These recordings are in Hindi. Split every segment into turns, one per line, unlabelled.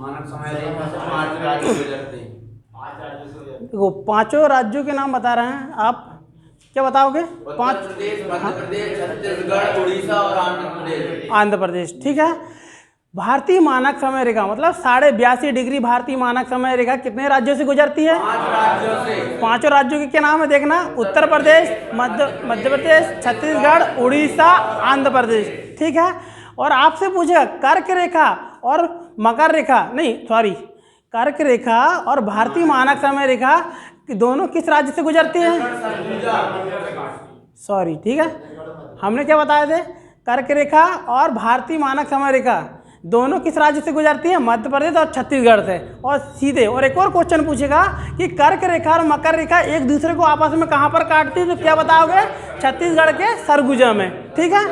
मानक समय रेखा से 5 राज्य गुजरते हैं।
देखो 5 राज्यों के नाम बता रहे हैं, आप क्या बताओगे? 5
उत्तर प्रदेश, मध्य प्रदेश, छत्तीसगढ़, उड़ीसा और आंध्र प्रदेश।
आंध्र प्रदेश, ठीक है। भारतीय मानक समय रेखा मतलब 82.5 डिग्री भारतीय मानक समय रेखा कितने राज्यों से गुजरती है?
5 राज्यों से।
5 राज्यों के क्या नाम है देखना, उत्तर प्रदेश, मध्य प्रदेश, छत्तीसगढ़, उड़ीसा, आंध्र प्रदेश, ठीक है। और आपसे पूछेगा कर्क रेखा और मकर रेखा, नहीं सॉरी, कर्क रेखा और भारतीय मानक समय रेखा दोनों किस राज्य से गुजरती है? सॉरी, ठीक है, हमने क्या बताए थे? कर्क रेखा और भारतीय मानक समय रेखा दोनों किस राज्य से गुजरती है? मध्य प्रदेश और छत्तीसगढ़ से। और सीधे और एक और क्वेश्चन पूछेगा कि कर्क रेखा और मकर रेखा एक दूसरे को आपस में कहाँ पर काटती है, तो क्या बताओगे? छत्तीसगढ़ के सरगुजा में, ठीक है।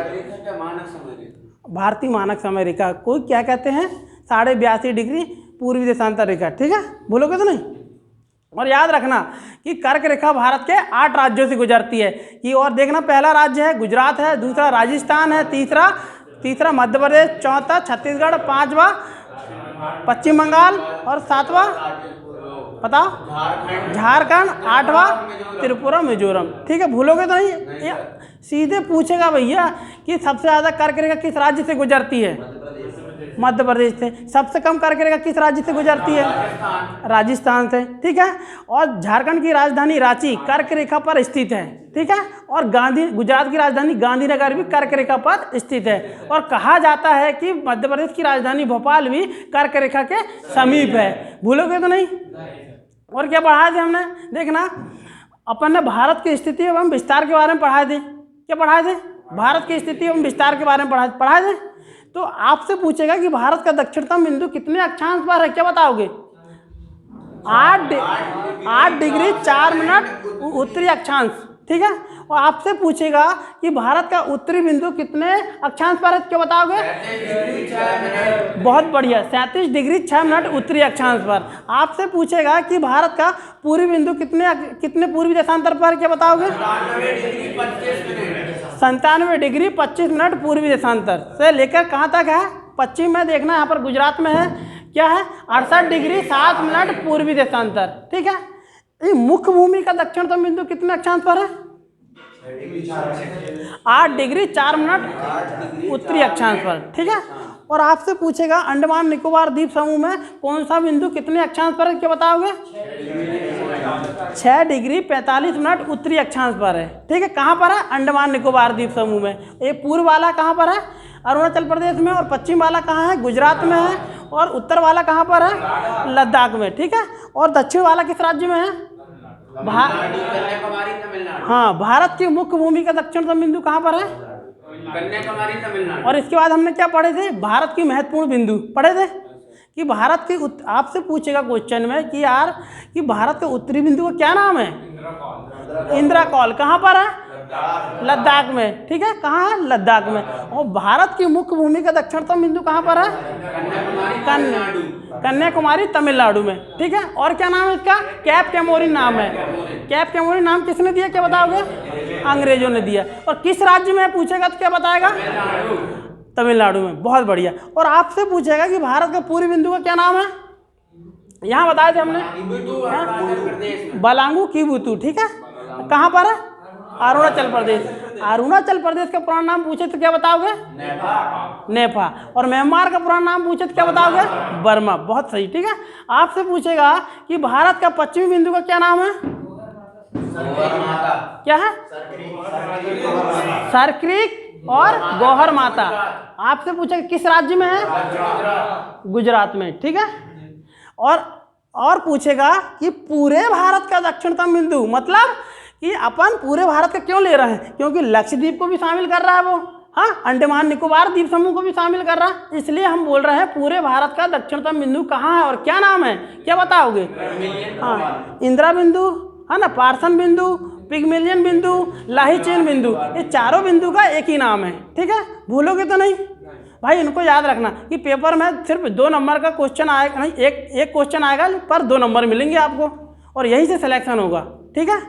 भारतीय मानक समय रेखा को क्या कहते हैं? 82.5 डिग्री पूर्वी देशांतर रेखा, ठीक है, भूलोगे तो नहीं। और याद रखना कि कर्क रेखा भारत के 8 राज्यों से गुजरती है कि, और देखना पहला राज्य है गुजरात है, दूसरा राजस्थान है, तीसरा मध्य प्रदेश, चौथा छत्तीसगढ़, 5वां पश्चिम बंगाल और 7वां बताओ झारखंड, 8वां त्रिपुरा मिजोरम, ठीक है, भूलोगे तो नहीं। सीधे पूछेगा भैया कि सबसे ज़्यादा कर्क रेखा किस राज्य से गुजरती है? मध्य प्रदेश से। सबसे कम कर्क रेखा किस राज्य से गुजरती है? राजस्थान से, ठीक है। और झारखंड की राजधानी रांची कर्क रेखा पर स्थित है, ठीक है। और गुजरात की राजधानी गांधीनगर भी कर्क रेखा पर स्थित है। और कहा जाता है कि मध्य प्रदेश की राजधानी भोपाल भी कर्क रेखा के समीप है, भूलोगे तो नहीं। और क्या पढ़ाए थे हमने देखना, अपन ने भारत की स्थिति एवं विस्तार के बारे में पढ़ाए थे। क्या पढ़ाए थे? भारत की स्थिति एवं विस्तार के बारे में पढ़ाए थे। तो आपसे पूछेगा कि भारत का दक्षिणतम बिंदु कितने अक्षांश पर है, क्या बताओगे? 8 डिग्री 4 मिनट उत्तरी अक्षांश, ठीक है। और आपसे पूछेगा कि भारत का उत्तरी बिंदु कितने अक्षांश पर है, क्या बताओगे? बहुत बढ़िया, 37 डिग्री 6 मिनट उत्तरी अक्षांश पर। आपसे पूछेगा कि भारत का पूर्वी बिंदु कितने पूर्वी देशांतर पर, क्या बताओगे? 97 डिग्री 25 मिनट पूर्वी देशांतर से लेकर कहाँ तक है? पश्चिम में देखना, यहाँ पर गुजरात में है, क्या है? 68 डिग्री 7 मिनट पूर्वी देशांतर, ठीक है। ये मुख्य भूमि का दक्षिणतम बिंदु कितने अक्षांश पर है? 8 डिग्री 4 मिनट उत्तरी अक्षांश पर, ठीक है। और आपसे पूछेगा अंडमान निकोबार द्वीप समूह में कौन सा बिंदु कितने अक्षांश पर है, क्या बताओगे? 6 डिग्री 45 मिनट उत्तरी अक्षांश पर है, ठीक है। कहाँ पर है? अंडमान निकोबार द्वीप समूह में। ये पूर्व वाला कहाँ पर है? अरुणाचल प्रदेश में। और पश्चिम वाला कहाँ है? गुजरात में है। और उत्तर वाला कहाँ पर है? लद्दाख में, ठीक है। और दक्षिण वाला किस राज्य में है?
कन्याकुमारी, तमिलनाडु।
हाँ, भारत की मुख्य भूमि का दक्षिणतम बिंदु कहाँ पर है?
कन्याकुमारी, तमिलनाडु।
और इसके बाद हमने क्या पढ़े थे? भारत की महत्वपूर्ण बिंदु पढ़े थे कि भारत की आपसे पूछेगा क्वेश्चन में कि यार कि भारत के उत्तरी बिंदु का क्या नाम है? इंदिरा कॉल। कहाँ पर है? लद्दाख में, ठीक है। कहाँ है? लद्दाख में। और भारत की मुख्य भूमि का दक्षिणतम बिंदु कहाँ पर है? कन्याकुमारी, तमिलनाडु में, ठीक है। और क्या नाम है इसका? कैप कैमोरिन नाम है। कैप कैमोरिन नाम किसने दिया, क्या बताओगे? अंग्रेजों ने दिया। और किस राज्य में पूछेगा तो क्या बताएगा? तमिलनाडु में, बहुत बढ़िया। और आपसे पूछेगा कि भारत का पूर्वी बिंदु का क्या नाम है? यहाँ बताए थे हमने, बलांगू कीबुतु, ठीक है। कहाँ पर है? अरुणाचल प्रदेश। अरुणाचल प्रदेश का पुराना नाम पूछे तो क्या बताओगे? नेपा। और म्यांमार का पुराना नाम पूछे तो क्या बताओगे? बर्मा। बहुत सही, ठीक है। आपसे पूछेगा कि भारत का पश्चिमी बिंदु का क्या नाम है? क्या है? सरक्रीक और गौहर माता। आपसे पूछेगा किस राज्य में है? गुजरात में, ठीक है। और पूछेगा कि पूरे भारत का दक्षिणतम बिंदु, मतलब कि अपन पूरे भारत का क्यों ले रहे हैं? क्योंकि लक्षद्वीप को भी शामिल कर रहा है वो, हाँ, अंडमान निकोबार द्वीप समूह को भी शामिल कर रहा है, इसलिए हम बोल रहे हैं पूरे भारत का दक्षिणतम बिंदु कहाँ है और क्या नाम है, क्या बताओगे? हाँ, इंदिरा बिंदु है ना, पार्सन बिंदु, पिगमेलियन बिंदु, लाहीचेन बिंदु, ये चारों बिंदु का एक ही नाम है, ठीक है। भूलोगे तो नहीं भाई, इनको याद रखना कि पेपर में सिर्फ 2 नंबर का क्वेश्चन आएगा, नहीं एक क्वेश्चन आएगा पर 2 नंबर मिलेंगे आपको और यही से सिलेक्शन होगा, ठीक है।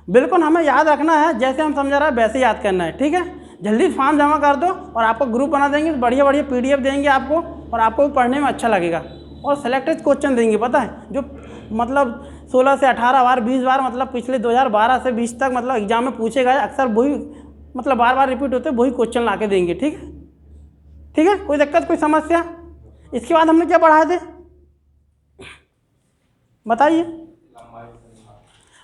बिल्कुल हमें याद रखना है, जैसे हम समझा रहे हैं वैसे याद करना है, ठीक है। जल्दी फॉर्म जमा कर दो और आपको ग्रुप बना देंगे, बढ़िया बढ़िया PDF देंगे आपको और आपको भी पढ़ने में अच्छा लगेगा। और सेलेक्टेड क्वेश्चन देंगे, पता है, जो मतलब 16 से 18 बार 20 बार मतलब पिछले 2012 से 20 तक मतलब एग्जाम में पूछे गए, अक्सर वही मतलब बार बार रिपीट होते, वही क्वेश्चन ला के देंगे। ठीक है, ठीक है, कोई दिक्कत कोई समस्या? इसके बाद हमने क्या पढ़ाए थे बताइए?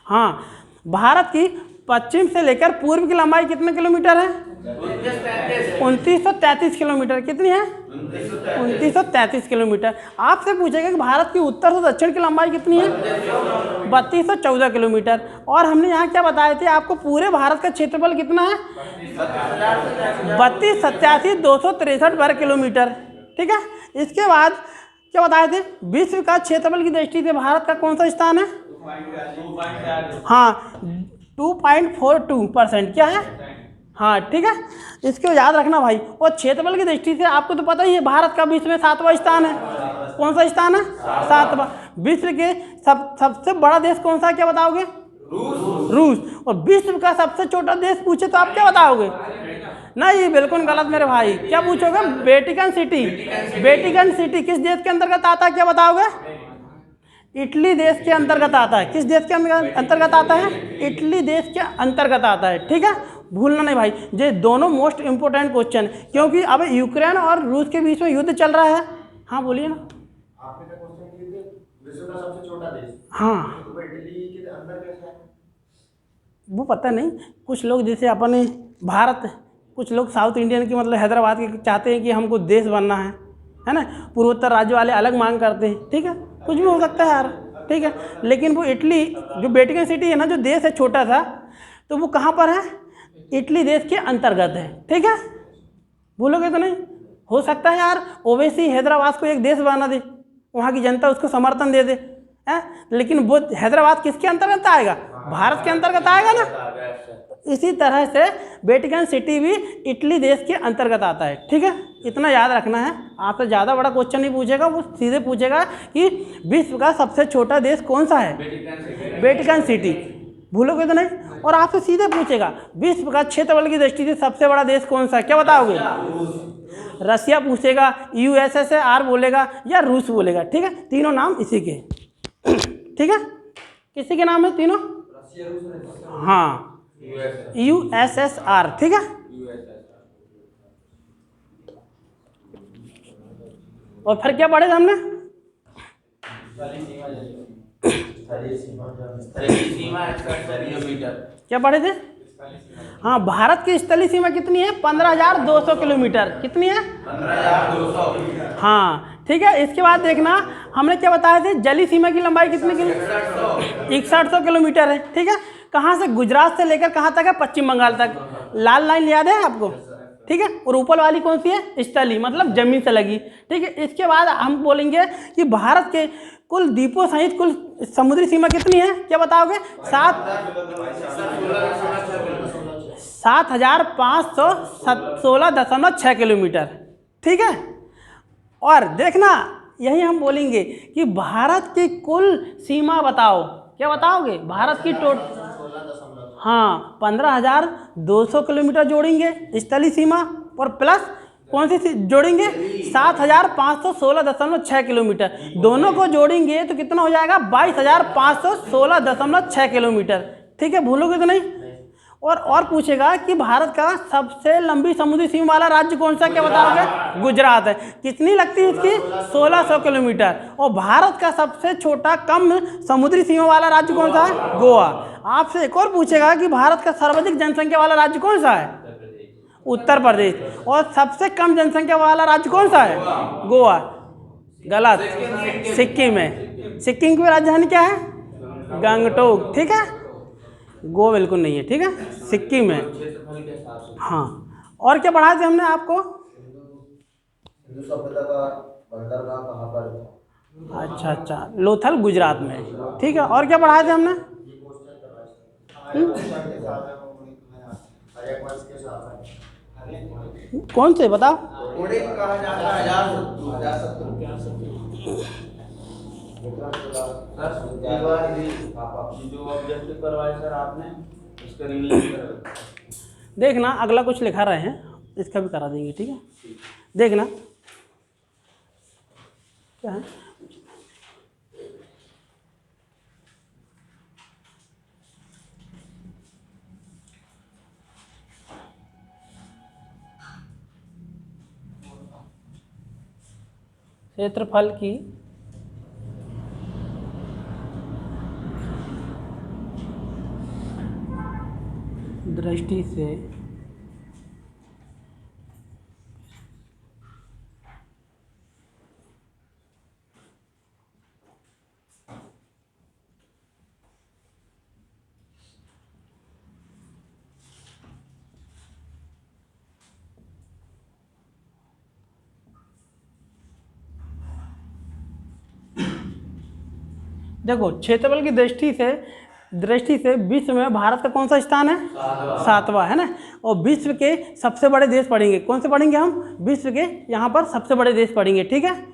हाँ, भारत की पश्चिम से लेकर पूर्व की लंबाई कितने किलोमीटर है? 2933 किलोमीटर। कितनी है? 2933 किलोमीटर। आपसे पूछेगा कि भारत की उत्तर से दक्षिण की लंबाई कितनी है? 3214 किलोमीटर। और हमने यहाँ क्या बताए थे आपको, पूरे भारत का क्षेत्रफल कितना है? 32,87,263 वर्ग किलोमीटर। ठीक है, इसके बाद क्या बताए थे? विश्व का क्षेत्रफल की दृष्टि से भारत का कौन सा स्थान है? हाँ, 2.42%। क्या है? हाँ, ठीक है, इसको याद रखना भाई। और क्षेत्रफल की दृष्टि से आपको तो पता ही है भारत का विश्व में 7वां स्थान है। कौन सा स्थान है? 7वां। विश्व के सबसे बड़ा देश कौन सा है, क्या बताओगे? रूस। और विश्व का सबसे छोटा देश पूछे तो आप क्या बताओगे? नहीं, बिल्कुल गलत मेरे भाई। क्या पूछोगे? Vatican city. वेटिकन सिटी किस देश के अंतर्गत आता है, क्या बताओगे? इटली देश के अंतर्गत आता है। किस देश के अंतर्गत आता है? इटली देश के अंतर्गत आता है। ठीक है, भूलना नहीं भाई, ये दोनों मोस्ट इंपोर्टेंट क्वेश्चन, क्योंकि अब यूक्रेन और रूस के बीच में युद्ध चल रहा है। हाँ बोलिए ना।
आपने क्या क्वेश्चन किए थे? विश्व का सबसे छोटा देश।
हाँ,
तो इटली के अंदर कैसा है?
वो पता नहीं, कुछ लोग जैसे अपने भारत, कुछ लोग साउथ इंडियन की मतलब हैदराबाद के चाहते हैं कि हमको देश बनना है ना, पूर्वोत्तर राज्य वाले अलग मांग करते हैं। ठीक है, कुछ भी हो सकता है यार। ठीक है, लेकिन वो इटली जो वेटिकन सिटी है ना, जो देश है छोटा सा, तो वो कहाँ पर है? इटली देश के अंतर्गत है। ठीक है, बोलोगे तो नहीं? हो सकता है यार ओवैसी हैदराबाद को एक देश बना दे, वहाँ की जनता उसको समर्थन दे दे है, लेकिन वो हैदराबाद किसके अंतर्गत आएगा? भारत के अंतर्गत आएगा ना। इसी तरह से वेटिकन सिटी भी इटली देश के अंतर्गत आता है। ठीक है, इतना याद रखना है। आपसे ज़्यादा बड़ा क्वेश्चन नहीं पूछेगा, वो सीधे पूछेगा कि विश्व का सबसे छोटा देश कौन सा है? Vatican city. भूलोगे तो नहीं। और आपसे सीधे पूछेगा विश्व का क्षेत्रफल की दृष्टि से सबसे बड़ा देश कौन सा है, क्या बताओगे? रसिया पूछेगा, USSR बोलेगा या रूस बोलेगा। ठीक है, तीनों नाम इसी के। ठीक है, किसी के नाम है तीनों? हाँ, USSR। ठीक है, और फिर क्या पढ़े थे हमने? क्या पढ़े थे? हाँ, भारत की स्थलीय सीमा कितनी है? 15,200 किलोमीटर। कितनी है?
15,200।
हाँ, ठीक है। इसके बाद देखना हमने क्या बताए थे, जलीय सीमा की लंबाई कितनी 6100 किलोमीटर है। ठीक है, कहाँ से? गुजरात से लेकर कहाँ तक है? पश्चिम बंगाल तक। लाल लाइन याद है आपको? ठीक है, और ऊपर वाली कौन सी है? स्थलीय, मतलब जमीन से लगी। ठीक है, इसके बाद हम बोलेंगे कि भारत के कुल द्वीपों सहित कुल समुद्री सीमा कितनी है, क्या बताओगे? 7,516.6 किलोमीटर। ठीक है, और देखना यही हम बोलेंगे कि भारत की कुल सीमा बताओ, क्या बताओगे? भारत की हाँ, 15,200 किलोमीटर जोड़ेंगे स्थलीय सीमा, और प्लस कौन सी जोड़ेंगे? 7,516.6 किलोमीटर। दोनों को जोड़ेंगे तो कितना हो जाएगा? 22,516.6 किलोमीटर। ठीक है, भूलोगे तो नहीं। और पूछेगा कि भारत का सबसे लंबी समुद्री सीमा वाला राज्य कौन सा, क्या बताओगे? गुजरात है। कितनी लगती है इसकी? 1600 किलोमीटर। और भारत का सबसे छोटा कम समुद्री सीमा वाला राज्य कौन सा है? गोवा। आपसे एक और पूछेगा कि भारत का सर्वाधिक जनसंख्या वाला राज्य कौन सा है? उत्तर प्रदेश। और सबसे कम जनसंख्या वाला राज्य कौन सा है? गोवा। गलत, सिक्किम है। सिक्किम की राजधानी क्या है? गंगटोक। ठीक है, गोवा बिल्कुल नहीं है। ठीक है, सिक्किम है। हाँ, और क्या पढ़ाए थे हमने आपको?
हिंदू सभ्यता का बंदरगाह कहाँ पर था?
अच्छा, लोथल गुजरात में। ठीक है, और क्या पढ़ाए थे हमने? कौन से बताओ?
जो ऑब्जेक्टिव करवाए सर आपने उसका रिलीज
देखना अगला कुछ लिखा रहे हैं, इसका भी करा देंगे। ठीक है, देखना क्या है, क्षेत्रफल की दृष्टि से देखो, क्षेत्रफल की दृष्टि से विश्व में भारत का कौन सा स्थान है? 7वां है ना। और विश्व के सबसे बड़े देश पढ़ेंगे, कौन से पढ़ेंगे हम? विश्व के यहाँ पर सबसे बड़े देश पढ़ेंगे, ठीक है।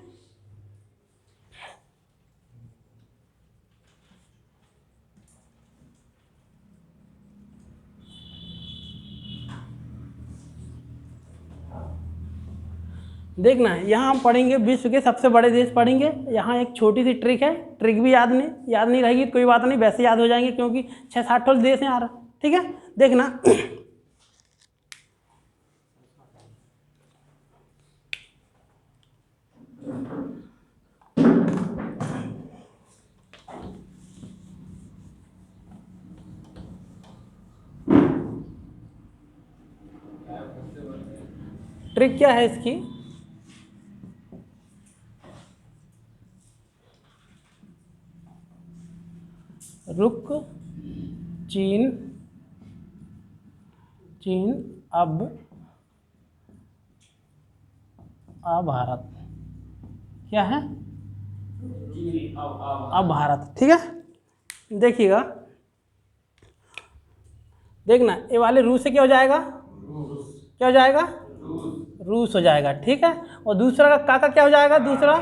देखना है, यहाँ हम पढ़ेंगे विश्व के सबसे बड़े देश पढ़ेंगे। यहाँ एक छोटी सी ट्रिक है, ट्रिक भी याद नहीं रहेगी कोई बात नहीं, वैसे याद हो जाएंगे क्योंकि 6-7 देश हैं यार, ठीक है। देखना ट्रिक क्या है इसकी? रुक, चीन, अब भारत, क्या है? अब भारत, ठीक है। देखिएगा, देखना ये वाले रूस से क्या हो जाएगा? क्या हो जाएगा? रूस हो जाएगा, ठीक है। और दूसरा का क्या हो जाएगा? दूसरा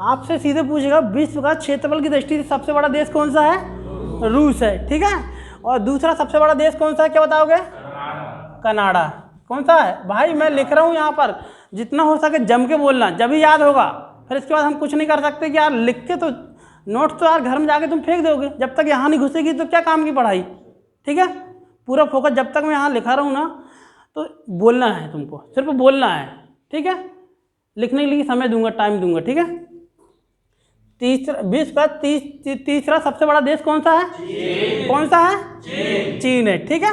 आपसे सीधे पूछेगा विश्व का क्षेत्रफल की दृष्टि से सबसे बड़ा देश कौन सा है? रूस है, ठीक है। और दूसरा सबसे बड़ा देश कौन सा है, क्या बताओगे? कनाडा। कौन सा है भाई? मैं लिख रहा हूँ यहाँ पर, जितना हो सके जम के बोलना, जब ही याद होगा। फिर इसके बाद हम कुछ नहीं कर सकते कि यार लिख के तो नोट तो यार घर में जाके तुम फेंक दोगे, जब तक यहाँ नहीं घुसेगी तो क्या काम की पढ़ाई, ठीक है। पूरा फोकस जब तक मैं यहाँ लिखा रहा हूँ ना, तो बोलना है तुमको, सिर्फ बोलना है, ठीक है। लिखने के लिए समय दूंगा, टाइम दूंगा, ठीक है। विश्व का तीसरा सबसे बड़ा देश कौन सा है? कौन सा है? चीन है, ठीक है।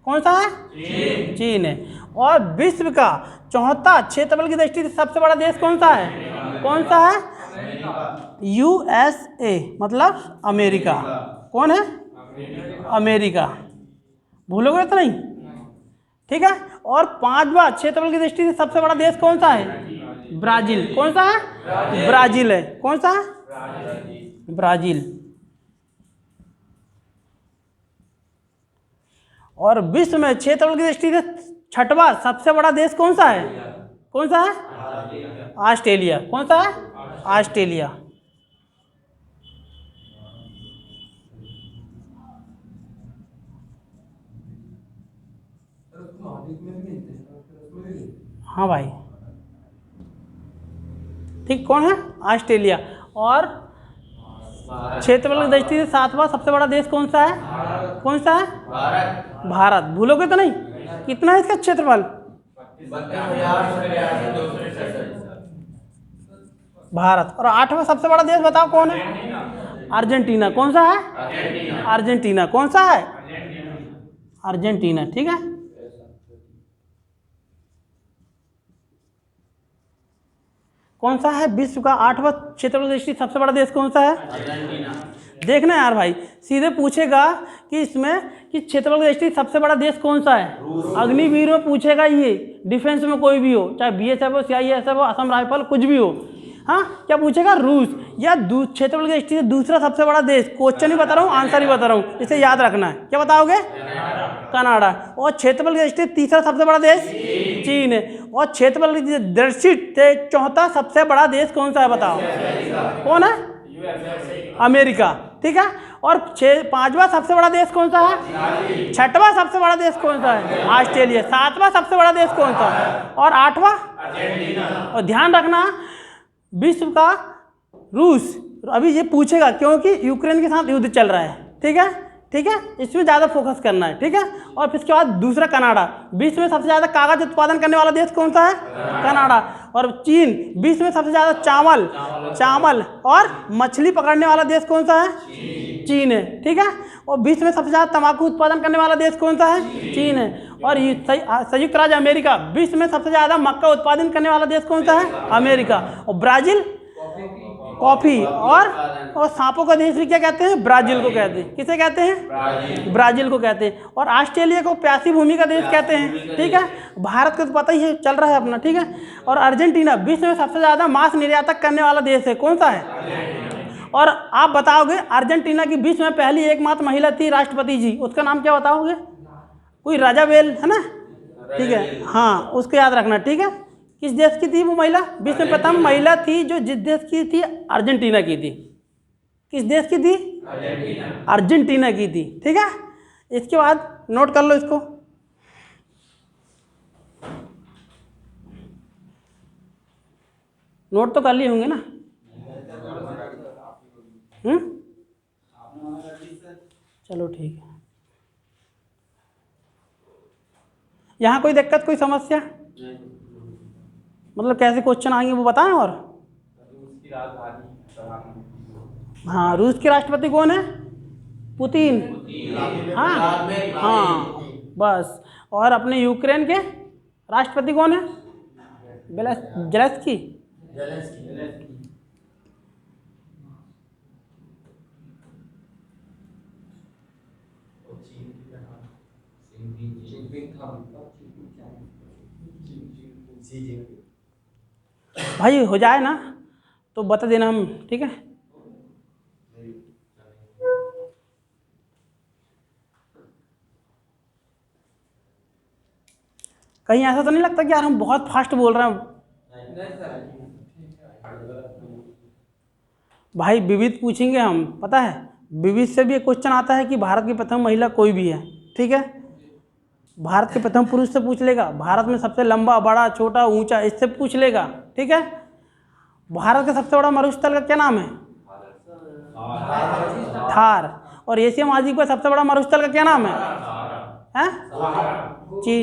कौन सा है? चीन है। और विश्व का चौथा क्षेत्रफल की दृष्टि से सबसे बड़ा देश कौन सा है? कौन सा है? USA, मतलब अमेरिका। कौन है? अमेरिका। भूलोगे तो नहीं, ठीक है। और 5वां क्षेत्रफल की दृष्टि से सबसे बड़ा देश कौन सा है? ब्राजील। कौन सा है? ब्राजील है। कौन सा है? ब्राजील। और विश्व में क्षेत्रफल की दृष्टि से 6वां सबसे बड़ा देश कौन सा है? कौन सा है? ऑस्ट्रेलिया। कौन सा है? ऑस्ट्रेलिया। हाँ भाई, ठीक। कौन है? ऑस्ट्रेलिया। और क्षेत्रफल की दृष्टि से 7वां सबसे बड़ा देश कौन सा है? कौन सा है? भारत। भूलोगे तो नहीं? कितना है इसका क्षेत्रफल? भारत। और 8वां सबसे बड़ा देश बताओ कौन है? अर्जेंटीना। कौन सा है? अर्जेंटीना। कौन सा है? अर्जेंटीना, ठीक है। कौन सा है विश्व का 8वां क्षेत्रफल की दृष्टि सबसे बड़ा देश कौन सा है?
अर्जेंटीना।
देखना यार भाई, सीधे पूछेगा कि इसमें कि क्षेत्रफल की दृष्टि सबसे बड़ा देश कौन सा है। अग्निवीर में पूछेगा, ये डिफेंस में कोई भी हो, चाहे BSF हो, CISF हो, असम राइफल, कुछ भी हो। हाँ, क्या पूछेगा? रूस। या क्षेत्रफल की दृष्टि से दूसरा सबसे बड़ा देश, क्वेश्चन ही बता रहा हूँ, आंसर ही बता रहा हूँ, इसे याद रखना है। क्या बताओगे? कनाडा। और क्षेत्रफल की दृष्टि से तीसरा सबसे बड़ा देश चीन है। और क्षेत्रफल की दृष्टि से चौथा सबसे बड़ा देश कौन सा है बताओ? कौन है? अमेरिका, ठीक है। और 5वां सबसे बड़ा देश कौन सा है? 6वां सबसे बड़ा देश कौन सा है? ऑस्ट्रेलिया। 7वां सबसे बड़ा देश कौन सा है? और 8वां? और ध्यान रखना, विश्व का रूस। अभी ये पूछेगा क्योंकि यूक्रेन के साथ युद्ध चल रहा है, ठीक है, ठीक है, इसमें ज़्यादा फोकस करना है, ठीक है। और फिर इसके बाद दूसरा कनाडा, विश्व में सबसे ज़्यादा कागज उत्पादन करने वाला देश कौन सा है? कनाडा। और चीन, विश्व में सबसे ज़्यादा चावल और मछली पकड़ने वाला देश कौन सा है? चीन है, ठीक है। और विश्व में सबसे ज़्यादा तंबाकू उत्पादन करने वाला देश कौन सा है? चीन है। और संयुक्त राज्य अमेरिका, विश्व में सबसे ज़्यादा मक्का उत्पादन करने वाला देश कौन सा है? अमेरिका। और ब्राज़ील कॉफ़ी, और सांपों का देश भी क्या कहते हैं? ब्राज़ील को कहते हैं। किसे कहते हैं? ब्राज़ील को कहते हैं। और ऑस्ट्रेलिया को प्यासी भूमि का देश कहते हैं, ठीक है। भारत को तो पता ही है, चल रहा है अपना, ठीक है। और अर्जेंटीना, विश्व में सबसे ज़्यादा मांस निर्यातक करने वाला देश है, कौन सा है? और आप बताओगे अर्जेंटीना की विश्व में पहली एकमात्र महिला थी राष्ट्रपति जी, उसका नाम क्या बताओगे? कोई राजाबेल है ना, ठीक है, हाँ, उसको याद रखना, ठीक है। किस देश की थी वो महिला? विश्व में प्रथम महिला थी जो जिस देश की थी? अर्जेंटीना की थी। किस देश की थी? अर्जेंटीना की थी, ठीक है। इसके बाद नोट कर लो इसको, नोट तो कर लिए होंगे ना? चलो ठीक है। यहाँ कोई दिक्कत, कोई समस्या? मतलब कैसे क्वेश्चन आएंगे वो बताएं। और हाँ, रूस के राष्ट्रपति कौन है? पुतिन। हाँ हाँ, बस। और अपने यूक्रेन के राष्ट्रपति कौन है? जेलेंस्की। भाई हो जाए ना तो बता देना हम, ठीक है। कहीं ऐसा तो नहीं लगता कि यार हम बहुत फास्ट बोल रहे हैं? भाई विविध पूछेंगे हम, पता है, विविध से भी एक क्वेश्चन आता है कि भारत की प्रथम महिला कोई भी है, ठीक है। भारत के प्रथम पुरुष से पूछ लेगा, भारत में सबसे लंबा, बड़ा, छोटा, ऊंचा, इससे पूछ लेगा, ठीक है। भारत का सबसे बड़ा मरुस्थल का क्या नाम है? थार। और एशिया महाद्वीप का सबसे बड़ा मरुस्थल का क्या नाम है?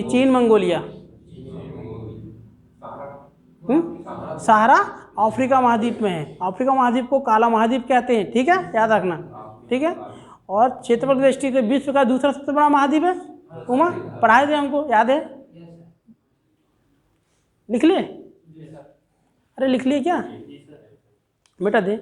चीन मंगोलिया। सहारा अफ्रीका महाद्वीप में है। अफ्रीका महाद्वीप को काला महाद्वीप कहते हैं, ठीक है, याद रखना, ठीक है। और क्षेत्रफल की दृष्टि से विश्व का दूसरा सबसे बड़ा महाद्वीप है? उमा, पढ़ाए थे हमको, याद है? लिख लिए? अरे लिख लिए क्या बेटा? दे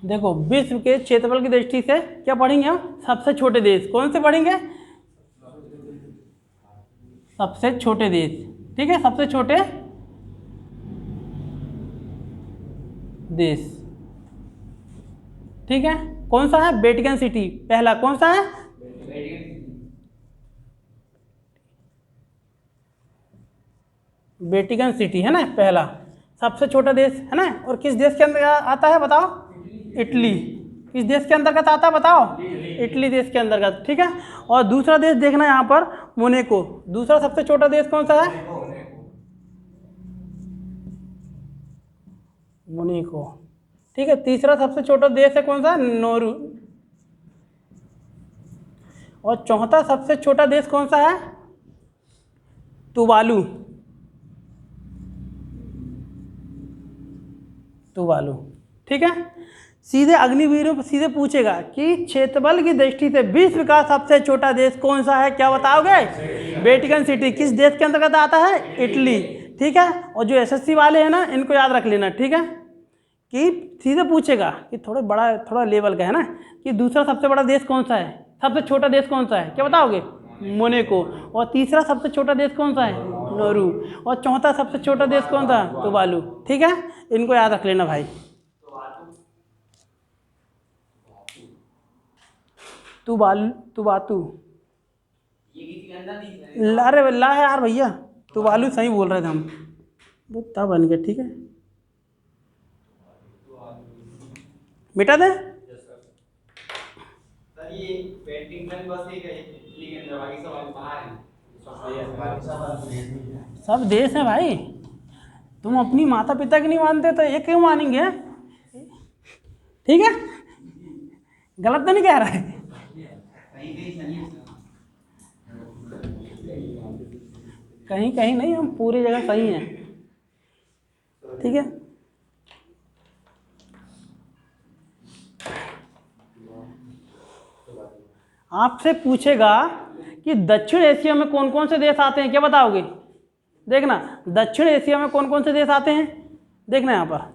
देखो, विश्व के क्षेत्रफल की दृष्टि से क्या पढ़ेंगे हम? सबसे छोटे देश कौन से पढ़ेंगे? सबसे छोटे देश, ठीक है, सबसे छोटे देश, ठीक है। कौन सा है? वेटिकन सिटी पहला। कौन सा है? वेटिकन सिटी है ना पहला, सबसे छोटा देश है ना। और किस देश के अंदर आता है बताओ? इटली। किस देश के अंतर्गत आता है बताओ? इटली देश के अंतर्गत, ठीक है। और दूसरा देश देखना यहाँ पर, मोनाको। दूसरा सबसे छोटा देश कौन सा है? मोनाको, ठीक है। तीसरा सबसे छोटा देश है कौन सा? नोरू। और चौथा सबसे छोटा देश कौन सा है? तुवालू, तुवालू, ठीक है। सीधे अग्निवीरों पर सीधे पूछेगा कि क्षेत्रफल की दृष्टि से विश्व का सबसे छोटा देश कौन सा है, क्या बताओगे? वेटिकन सिटी किस देश के अंतर्गत आता है? इटली, ठीक है। और जो एसएससी वाले हैं ना, इनको याद रख लेना, ठीक है, कि सीधे पूछेगा कि थोड़ा लेवल का है ना, कि दूसरा सबसे बड़ा देश कौन सा है, सबसे छोटा देश कौन सा है, क्या बताओगे? मोनाको। और तीसरा सबसे छोटा देश कौन सा है? नोरू। और चौथा सबसे छोटा देश कौन सा? तुवालू, ठीक है। इनको याद रख लेना भाई। तुवातू, अरे ला है यार भैया, तुवालू सही बोल रहे थे हम, वो तब बन गया, ठीक है। मिटा दे सब देश है भाई। तुम अपनी माता पिता की नहीं मानते तो ये क्यों मानेंगे? ठीक है, गलत तो नहीं कह रहा है। कहीं कहीं नहीं, हम पूरी जगह सही हैं, ठीक है। आपसे पूछेगा कि दक्षिण एशिया में कौन कौन से देश आते हैं, क्या बताओगे? देखना, दक्षिण एशिया में कौन कौन से देश आते हैं, देखना यहाँ पर।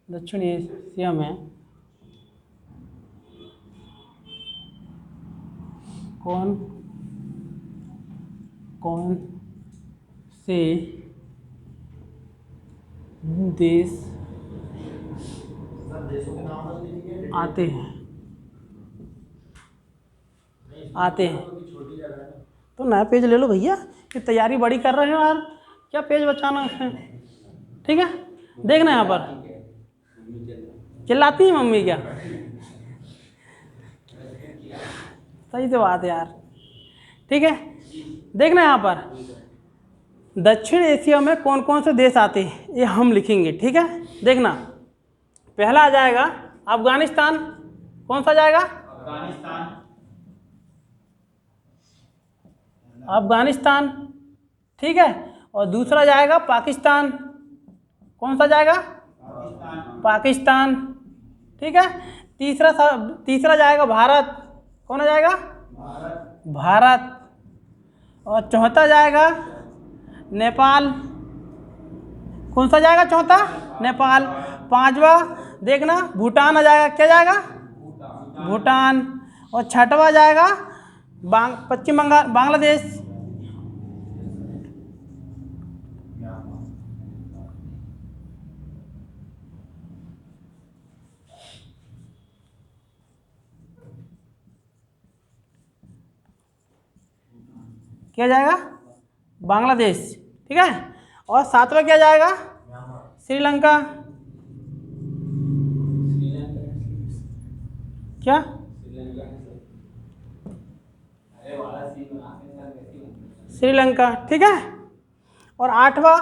दक्षिण एशिया में कौन कौन से देश आते हैं? तो नया पेज ले लो भैया, कि तैयारी बड़ी कर रहे हो यार, क्या पेज बचाना है, ठीक है। देखना यहाँ पर, चिल्लाती है मम्मी क्या? सही से बात है यार, ठीक है। देखना यहाँ पर, दक्षिण एशिया में कौन कौन से देश आते हैं, ये हम लिखेंगे, ठीक है। देखना, पहला आ जाएगा अफगानिस्तान। कौन सा जाएगा? अफगानिस्तान, ठीक है। और दूसरा जाएगा पाकिस्तान। कौन सा जाएगा? पाकिस्तान, ठीक है। तीसरा जाएगा भारत। कौन आ जाएगा? भारत। और चौथा जाएगा नेपाल। कौन सा जाएगा चौथा? नेपाल। पांचवा देखना, भूटान आ जाएगा। क्या जाएगा? भूटान। और छठवा जाएगा पश्चिम बंगाल, बांग्लादेश। क्या जाएगा? बांग्लादेश, ठीक है। और सातवां क्या जाएगा? श्रीलंका। क्या? श्रीलंका, ठीक है। और आठवां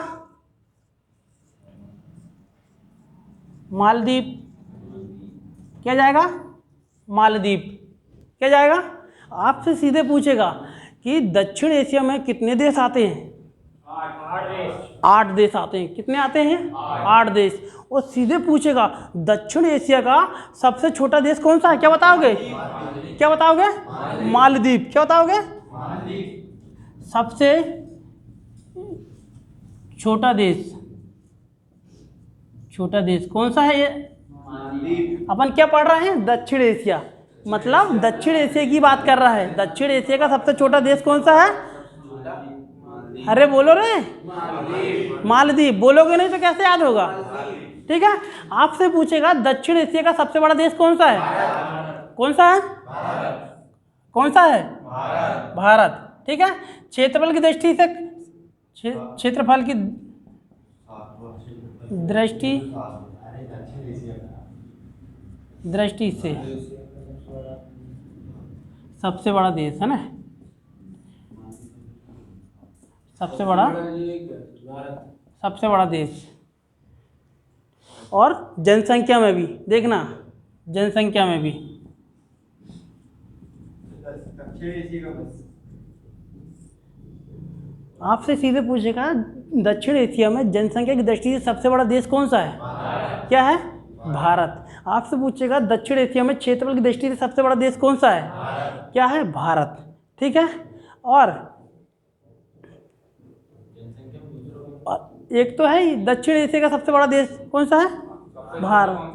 मालदीव। क्या जाएगा? मालदीव। क्या जाएगा? आपसे सीधे पूछेगा कि दक्षिण एशिया में कितने देश आते हैं? 8 देश आते हैं। कितने आते हैं? 8 देश। और सीधे पूछेगा दक्षिण एशिया का सबसे छोटा देश कौन सा है, क्या बताओगे? क्या बताओगे? मालदीव। क्या बताओगे? सबसे छोटा देश, छोटा देश कौन सा है ये? अपन क्या पढ़ रहे हैं? दक्षिण एशिया, मतलब दक्षिण एशिया की बात कर रहा है। दक्षिण एशिया का सबसे छोटा देश कौन सा है? अरे बोलो रे, मालदीव। बोलोगे नहीं तो कैसे याद होगा, ठीक है। आपसे पूछेगा दक्षिण एशिया का सबसे बड़ा देश कौन सा है? कौन सा है? कौन सा है? भारत, ठीक है। क्षेत्रफल की दृष्टि से, क्षेत्रफल की दृष्टि से सबसे बड़ा देश है ना, सबसे बड़ा देश और जनसंख्या में भी, देखना जनसंख्या में भी। आपसे सीधे पूछेगा दक्षिण एशिया में जनसंख्या की दृष्टि से सबसे बड़ा देश कौन सा है? क्या है? भारत। आपसे पूछेगा दक्षिण एशिया में क्षेत्रफल की दृष्टि से सबसे बड़ा देश कौन सा है? क्या है? भारत। ठीक है। और एक तो है ही दक्षिण एशिया का सबसे बड़ा देश कौन सा है? भारत।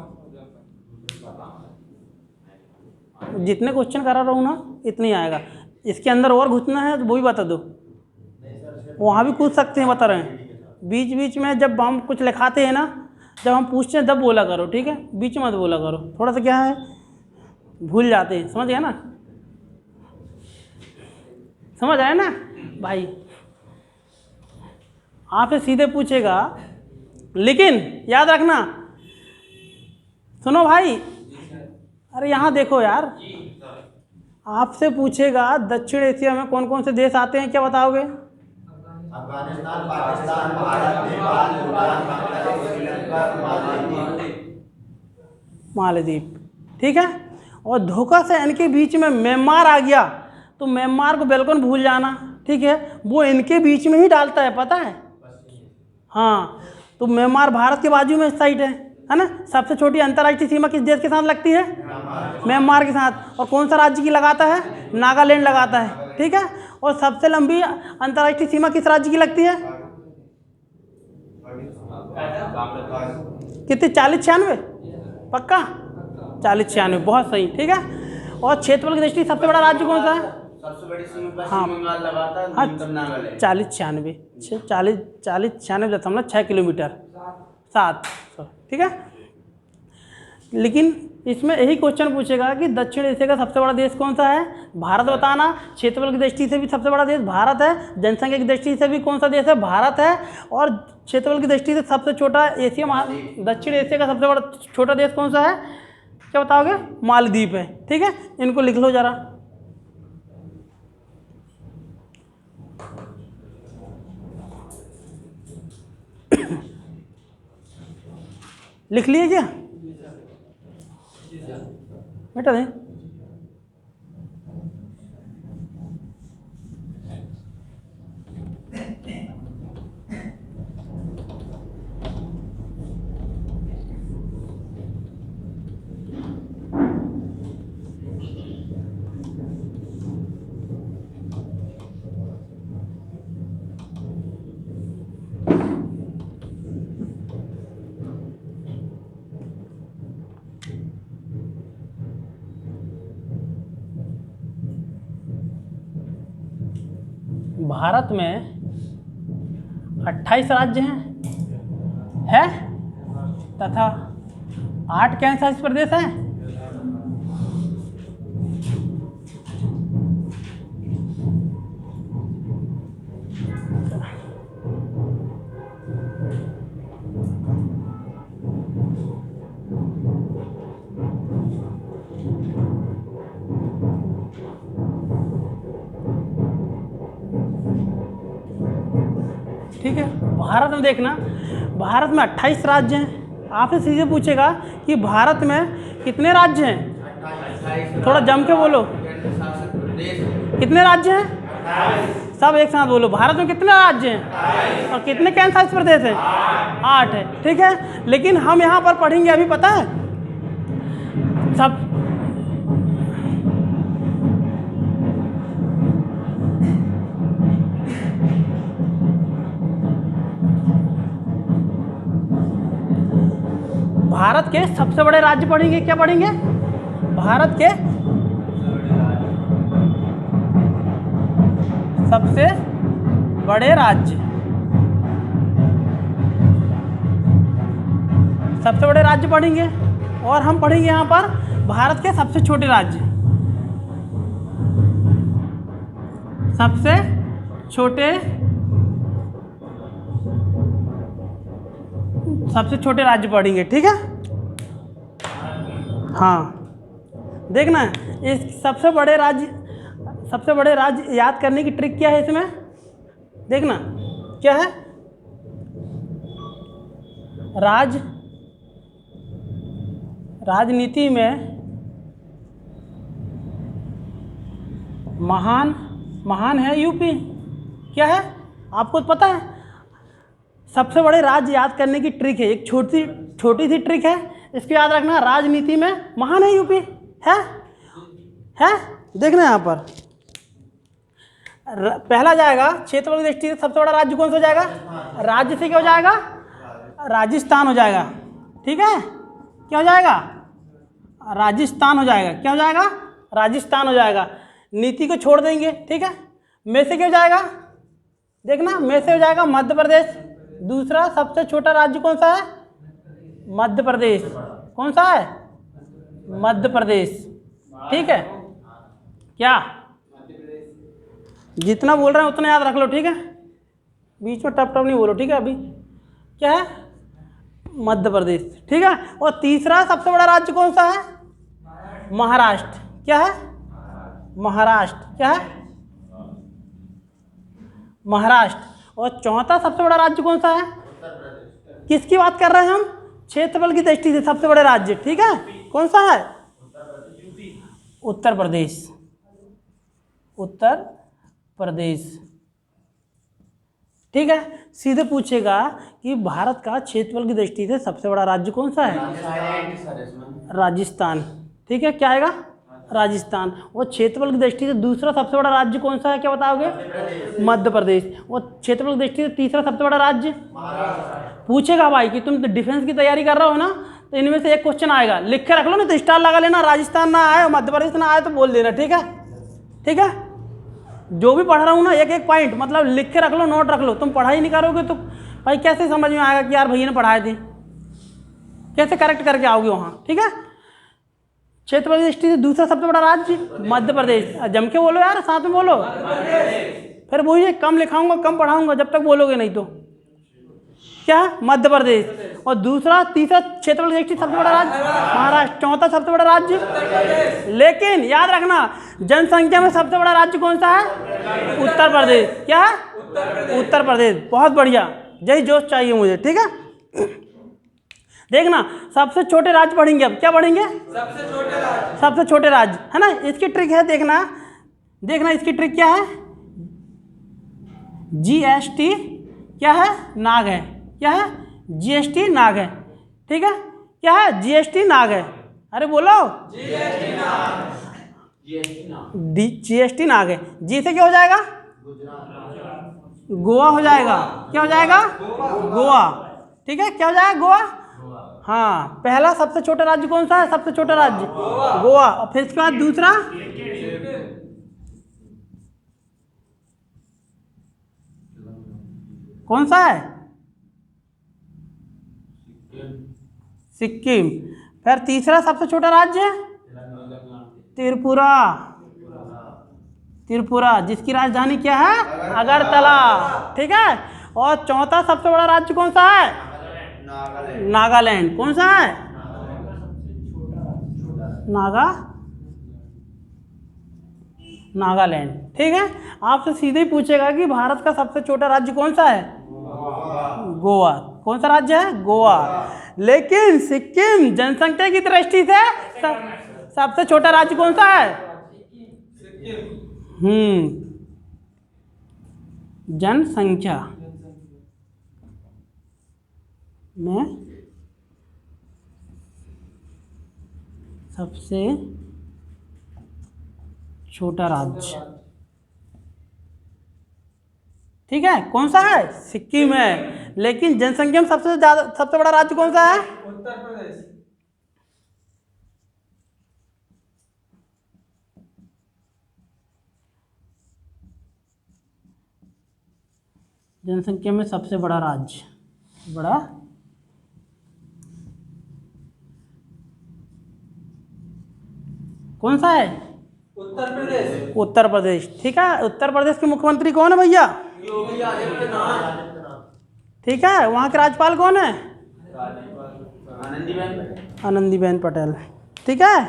जितने क्वेश्चन करा रहा हूँ ना इतने ही आएगा। इसके अंदर और घुसना है तो वो भी बता दो, वहाँ भी पूछ सकते हैं, बता रहे हैं। बीच बीच में जब हम कुछ लिखाते हैं ना, जब हम पूछते हैं तब बोला करो, ठीक है? बीच में मत बोला करो, थोड़ा सा क्या है भूल जाते हैं, समझ गया ना? समझ आया ना भाई? आपसे सीधे पूछेगा, लेकिन याद रखना, सुनो भाई, अरे यहाँ देखो यार, आपसे पूछेगा दक्षिण एशिया में कौन कौन से देश आते हैं, क्या बताओगे?
अफगानिस्तान, पाकिस्तान, भारत, नेपाल, भूटान, बांग्लादेश, श्रीलंका,
मालदीव। ठीक है। और धोखा से इनके बीच में म्यांमार आ गया तो म्यांमार को बिल्कुल भूल जाना, ठीक है? वो इनके बीच में ही डालता है, पता है? हाँ, तो म्यांमार भारत के बाजू में साइड है ना? सबसे छोटी अंतर्राष्ट्रीय सीमा किस देश के साथ लगती है? म्यांमार के साथ। और कौन सा राज्य की लगाता है? नागालैंड लगाता है, ठीक है? और सबसे लंबी अंतर्राष्ट्रीय सीमा किस राज्य की लगती है? कितनी? 40-96? पक्का? 40-96, बहुत सही, ठीक है? और क्षेत्रफल की दृष्टि सबसे बड़ा राज्य कौन सा है?
सबसे बड़ी सीमा पश्चिम बंगाल लगाता है,
हाँ,
न्यूनतम नागालैंड।
40-96 किलोमीटर, 700, ठीक है? लेकिन इसमें यही क्वेश्चन पूछेगा कि दक्षिण एशिया का सबसे बड़ा देश कौन सा है? भारत बताना। क्षेत्रफल की दृष्टि से भी सबसे बड़ा देश भारत है। जनसंख्या की दृष्टि से भी कौन सा देश है? भारत है। और क्षेत्रफल की दृष्टि से सबसे छोटा दक्षिण एशिया का सबसे बड़ा छोटा देश कौन सा है? क्या बताओगे? मालदीव है, ठीक है? इनको लिख लो जरा। लिख लिए क्या बेटा? दें भारत में 28 राज्य हैं तथा 8 केंद्र शासित प्रदेश हैं। ठीक है। भारत में देखना, भारत में 28 राज्य हैं। आपसे सीधे पूछेगा कि भारत में कितने राज्य हैं? थोड़ा जम के बोलो, कितने राज्य हैं? सब एक साथ बोलो। भारत में कितने राज्य हैं और कितने केंद्र शासित प्रदेश हैं? 8 है, ठीक है? लेकिन हम यहाँ पर पढ़ेंगे अभी, पता है सब भारत के सबसे बड़े राज्य पढ़ेंगे। क्या पढ़ेंगे? भारत के सबसे बड़े राज्य, सबसे बड़े राज्य पढ़ेंगे। और हम पढ़ेंगे यहाँ पर भारत के सबसे छोटे राज्य, सबसे छोटे राज्य पढ़ेंगे, ठीक है? हाँ, देखना इस सबसे बड़े राज्य याद करने की ट्रिक क्या है इसमें? देखना क्या है? राजनीति में महान है यूपी। क्या है आपको पता है? सबसे बड़े राज्य याद करने की ट्रिक है, एक छोटी सी ट्रिक है, इसको याद रखना। राजनीति में महान है यूपी। है देखना यहाँ पर पहला जाएगा क्षेत्रफल की दृष्टि से सबसे बड़ा राज्य कौन सा हो जाएगा? राज्य से क्या हो जाएगा? राजस्थान हो जाएगा। ठीक है, क्या हो जाएगा? राजस्थान हो जाएगा। क्या हो जाएगा? राजस्थान हो जाएगा। नीति को छोड़ देंगे। ठीक है, में से क्या हो जाएगा? देखना, में से हो जाएगा मध्य प्रदेश। दूसरा सबसे छोटा राज्य कौन सा है? मध्य प्रदेश। कौन सा है? मध्य प्रदेश। ठीक है, क्या जितना बोल रहे हैं उतना याद रख लो। ठीक है, बीच में टप नहीं बोलो। ठीक है, अभी क्या है? मध्य प्रदेश। ठीक है, और तीसरा सबसे बड़ा राज्य कौन सा है? महाराष्ट्र। क्या है? महाराष्ट्र। क्या है? महाराष्ट्र। और चौथा सबसे बड़ा राज्य कौन सा है? किसकी बात कर रहे हैं हम? क्षेत्रफल की दृष्टि से सबसे बड़े राज्य। ठीक है, कौन सा है? उत्तर प्रदेश। उत्तर प्रदेश। ठीक है, सीधे पूछेगा कि भारत का क्षेत्रफल की दृष्टि से सबसे बड़ा राज्य कौन सा है? राजस्थान। ठीक है, क्या आएगा? राजस्थान। और क्षेत्रफल की दृष्टि से दूसरा सबसे बड़ा राज्य कौन सा है? क्या बताओगे? मध्य प्रदेश। और क्षेत्रफल की दृष्टि से तीसरा सबसे बड़ा राज्य पूछेगा भाई कि तुम डिफेंस की तैयारी कर रहे हो ना, तो इनमें से एक क्वेश्चन आएगा, लिख के रख लो, नहीं तो स्टार लगा लेना। राजस्थान ना आए और मध्य प्रदेश ना आए तो बोल देना। ठीक है, ठीक है, जो भी पढ़ रहा हूँ ना एक एक पॉइंट मतलब लिख के रख लो, नोट रख लो। तुम पढ़ाई नहीं करोगे तो भाई कैसे समझ में आएगा कि यार भैया ने पढ़ाए थे? कैसे करेक्ट करके आओगे वहाँ? ठीक है, क्षेत्रफल की दृष्टि से दूसरा सबसे बड़ा राज्य मध्य प्रदेश। जम के बोलो यार, साथ में बोलो। फिर वही कम लिखाऊंगा, कम पढ़ाऊंगा जब तक बोलोगे नहीं तो। क्या? मध्य प्रदेश। और दूसरा तीसरा क्षेत्रफल की दृष्टि सबसे बड़ा राज्य महाराष्ट्र। चौथा सबसे बड़ा राज्य, लेकिन याद रखना जनसंख्या में सबसे बड़ा राज्य कौन सा है? उत्तर प्रदेश। क्या है? उत्तर प्रदेश। बहुत बढ़िया, यही जोश चाहिए मुझे। ठीक है, देखना सबसे छोटे राज्य पढ़ेंगे। अब क्या पढ़ेंगे? सबसे छोटे राज्य है ना। इसकी ट्रिक है, देखना इसकी ट्रिक क्या है? GST क्या है? नाग है। क्या है? GST नाग है। ठीक है, क्या है? GST नाग है। अरे बोलो, GST नाग है। जी से क्या हो जाएगा? गोवा हो जाएगा। क्या हो जाएगा? गोवा। ठीक है, क्या हो जाएगा? गोवा। हाँ, पहला सबसे छोटा राज्य कौन सा है? सबसे छोटा राज्य गोवा। और फिर इसके बाद दूसरा कौन सा है? सिक्किम। फिर तीसरा सबसे छोटा राज्य त्रिपुरा। त्रिपुरा, जिसकी राजधानी क्या है? अगरतला। ठीक है, और चौथा सबसे बड़ा राज्य कौन सा है? नागालैंड। कौन सा है? नागालैंड। ठीक है, आपसे सीधे ही पूछेगा कि भारत का सबसे छोटा राज्य कौन सा है? गोवा। कौन सा राज्य है? गोवा। लेकिन सिक्किम जनसंख्या की दृष्टि से सबसे छोटा राज्य कौन सा है? जनसंख्या में सबसे छोटा राज्य। ठीक है, कौन सा है? सिक्किम है। लेकिन जनसंख्या में सबसे बड़ा राज्य कौन सा है? उत्तर प्रदेश। जनसंख्या में सबसे बड़ा राज्य कौन सा है? उत्तर प्रदेश। उत्तर प्रदेश। ठीक है, उत्तर प्रदेश के मुख्यमंत्री कौन है भैया? योगी आदित्यनाथ। ठीक है, वहाँ के राज्यपाल कौन है? आनंदीबेन पटेल। ठीक है,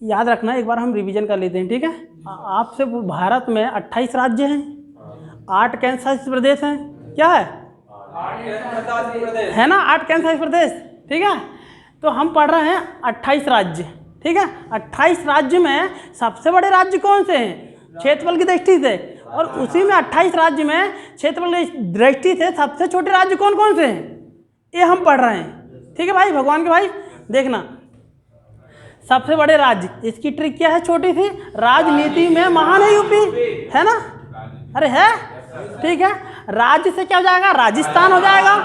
याद रखना, एक बार हम रिवीजन कर लेते हैं। ठीक है, आपसे भारत में 28 राज्य हैं, 8 केंद्र शासित प्रदेश हैं। क्या है? 8 केंद्र शासित प्रदेश है ना, 8 केंद्र शासित प्रदेश। ठीक है। तो हम पढ़ रहे हैं 28 राज्य, ठीक है। 28 राज्य में सबसे बड़े राज्य कौन से हैं क्षेत्रफल की दृष्टि से, और उसी में 28 राज्य में क्षेत्रफल की दृष्टि से सबसे छोटे राज्य कौन कौन से हैं, ये हम पढ़ रहे हैं, ठीक है भाई। भगवान के भाई देखना, सबसे बड़े राज्य, इसकी ट्रिक क्या है छोटी सी, राजनीति में महान है यूपी, है ना, अरे है, ठीक है। राज्य से क्या हो जाएगा, राजस्थान हो जाएगा,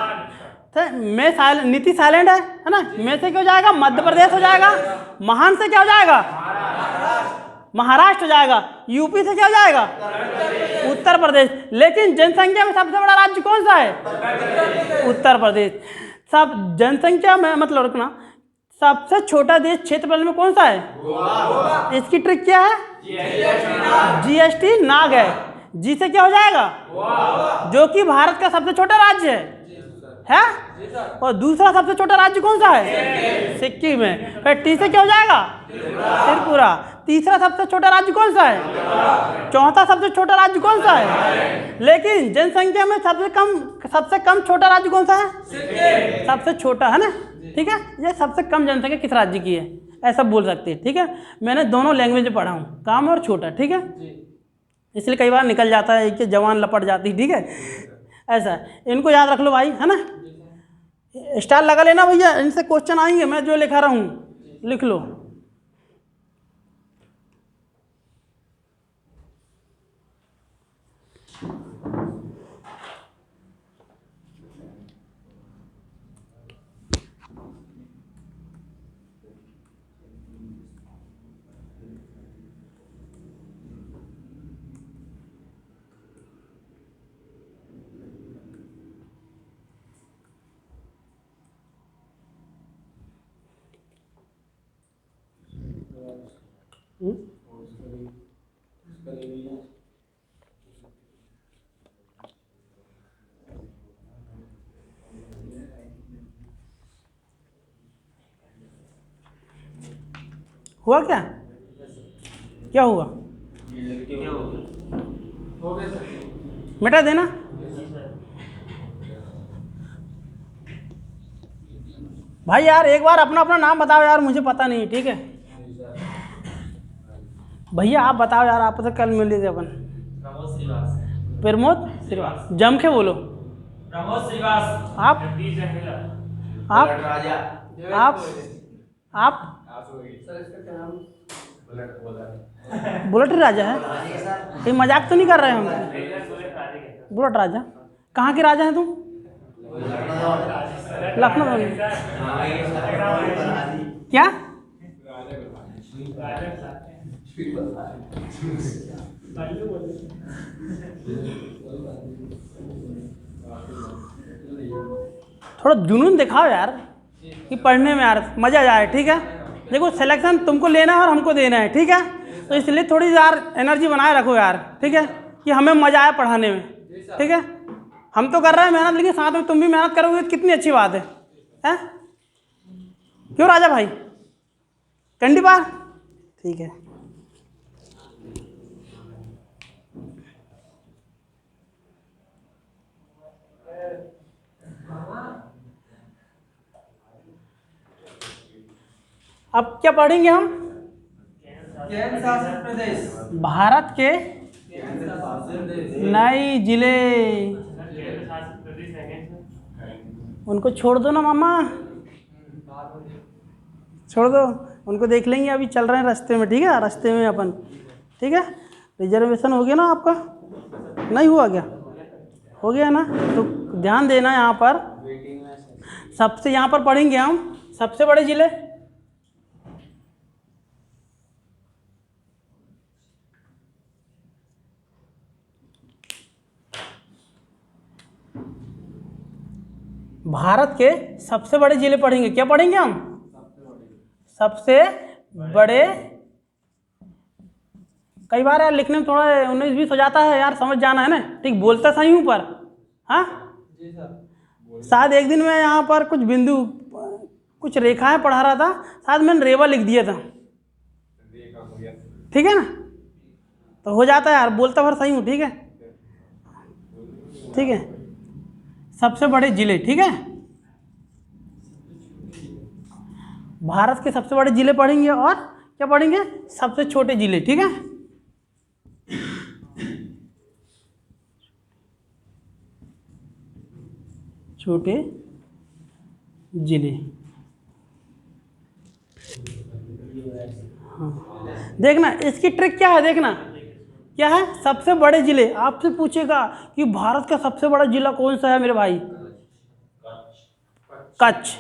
तो में नीति साइलेंट है ना, में से क्या हो जाएगा, मध्य प्रदेश हो जाएगा, महान से क्या हो जाएगा, महाराष्ट्र हो जाएगा, यूपी से क्या हो जाएगा, उत्तर प्रदेश। लेकिन जनसंख्या में सबसे बड़ा राज्य कौन सा है, उत्तर प्रदेश। सब जनसंख्या में मतलब रखना, सबसे छोटा देश क्षेत्रफल में कौन सा है, इसकी ट्रिक क्या है, जीएसटी नाग है, जी से क्या हो जाएगा, जो कि भारत का सबसे छोटा राज्य है? और दूसरा सबसे छोटा राज्य कौन सा है, सिक्किम है। फिर टी से क्या हो जाएगा, त्रिपुरा। तीसरा सबसे छोटा राज्य कौन सा है, चौथा सबसे छोटा राज्य कौन सा है, लेकिन जनसंख्या में सबसे कम छोटा राज्य कौन सा है, सबसे छोटा है ना, ठीक है। ये सबसे कम जनसंख्या किस राज्य की है, ऐसा बोल सकते हैं, ठीक है। मैंने दोनों लैंग्वेज में पढ़ा हूँ, काम और छोटा, ठीक है, इसलिए कई बार निकल जाता है कि जवान लपट जाती, ठीक है, ऐसा। इनको याद रख लो भाई, है ना, स्टार लगा लेना भैया, इनसे क्वेश्चन आएंगे, मैं जो लिखा रहा हूँ लिख लो। हुआ क्या, क्या हुआ, मिटा देना। भाई यार एक बार अपना अपना नाम बताओ यार, मुझे पता नहीं, ठीक है। भैया आप बताओ यार, आप तो कल मिले थे अपन। प्रमोद श्रीवास, जम के बोलो। प्रमोद श्रीवास। आप बुलेट राजा है, ये मजाक तो नहीं कर रहे हैं हम? बुलेट राजा कहाँ के राजा हैं तुम? लखनऊ। क्या थोड़ा जुनून दिखाओ यार, कि पढ़ने में यार मजा जाए, ठीक है। देखो सिलेक्शन तुमको लेना है और हमको देना है, ठीक है, तो इसलिए थोड़ी यार एनर्जी बनाए रखो यार, ठीक है, कि हमें मजा आए पढ़ाने में, ठीक है। हम तो कर रहे हैं मेहनत, लेकिन साथ में तुम भी मेहनत करोगे तो कितनी अच्छी बात है, हैं? क्यों राजा भाई, कंडी बार, ठीक है। अब क्या पढ़ेंगे हम?
केंद्र शासित प्रदेश,
भारत के नए जिले। उनको छोड़ दो ना मामा, छोड़ दो उनको, देख लेंगे, अभी चल रहे हैं रास्ते में, ठीक है, रास्ते में अपन, ठीक है। रिजर्वेशन हो गया ना आपका, नहीं हुआ क्या? हो गया ना, तो ध्यान देना यहाँ पर। सबसे यहाँ पर पढ़ेंगे हम सबसे बड़े जिले। भारत के सबसे बड़े जिले पढ़ेंगे। क्या पढ़ेंगे हम? सबसे बड़े। कई बार यार लिखने में थोड़ा 19-20 हो जाता है यार, समझ जाना है ना, ठीक। बोलता सही हूँ पर, हाँ शायद एक दिन मैं यहाँ पर कुछ बिंदु, कुछ रेखाएं पढ़ा रहा था, शायद मैंने रेवा लिख दिया था, ठीक है ना, तो हो जाता है यार, बोलता भर सही हूँ, ठीक है, ठीक है। सबसे बड़े जिले, ठीक है। भारत के सबसे बड़े जिले पढ़ेंगे और क्या पढ़ेंगे, सबसे छोटे जिले। ठीक है, छोटे जिले। हाँ, देखना इसकी ट्रिक क्या है, देखना क्या है, सबसे बड़े जिले। आपसे पूछेगा कि भारत का सबसे बड़ा जिला कौन सा है मेरे भाई, कच्छ।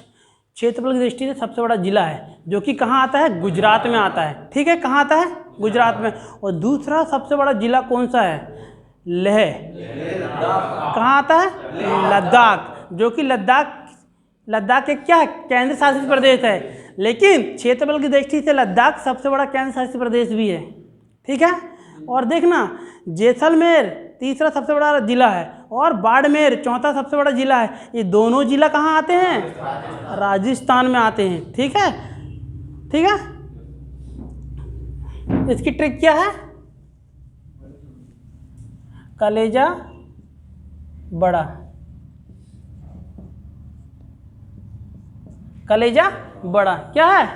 क्षेत्रफल की दृष्टि से सबसे बड़ा जिला है, जो कि कहाँ आता है, गुजरात में आता है। ठीक है, कहाँ आता है, गुजरात में। और दूसरा सबसे बड़ा जिला कौन सा है, लेह। कहाँ आता है, लद्दाख, जो कि लद्दाख एक क्या है, केंद्र शासित प्रदेश है। लेकिन क्षेत्रफल की दृष्टि से लद्दाख सबसे बड़ा केंद्र शासित प्रदेश भी है। ठीक है, और देखना जैसलमेर तीसरा सबसे बड़ा जिला है और बाड़मेर चौथा सबसे बड़ा जिला है। ये दोनों जिला कहाँ आते हैं, राजस्थान में आते हैं। ठीक है, ठीक है, इसकी ट्रिक क्या है, कलेजा बड़ा, कलेजा बड़ा क्या है,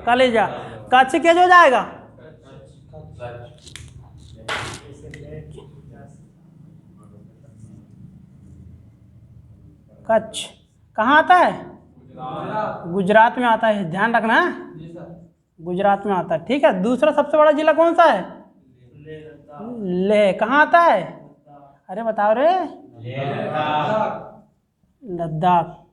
कलेजा। कच्छ क्या हो जाएगा, कच्छ कहाँ आता है, गुजरात में आता है, ध्यान रखना है, गुजरात में आता है। ठीक है, दूसरा सबसे बड़ा जिला कौन सा है, लेह। कहाँ आता है, अरे बताओ रे, लद्दाख,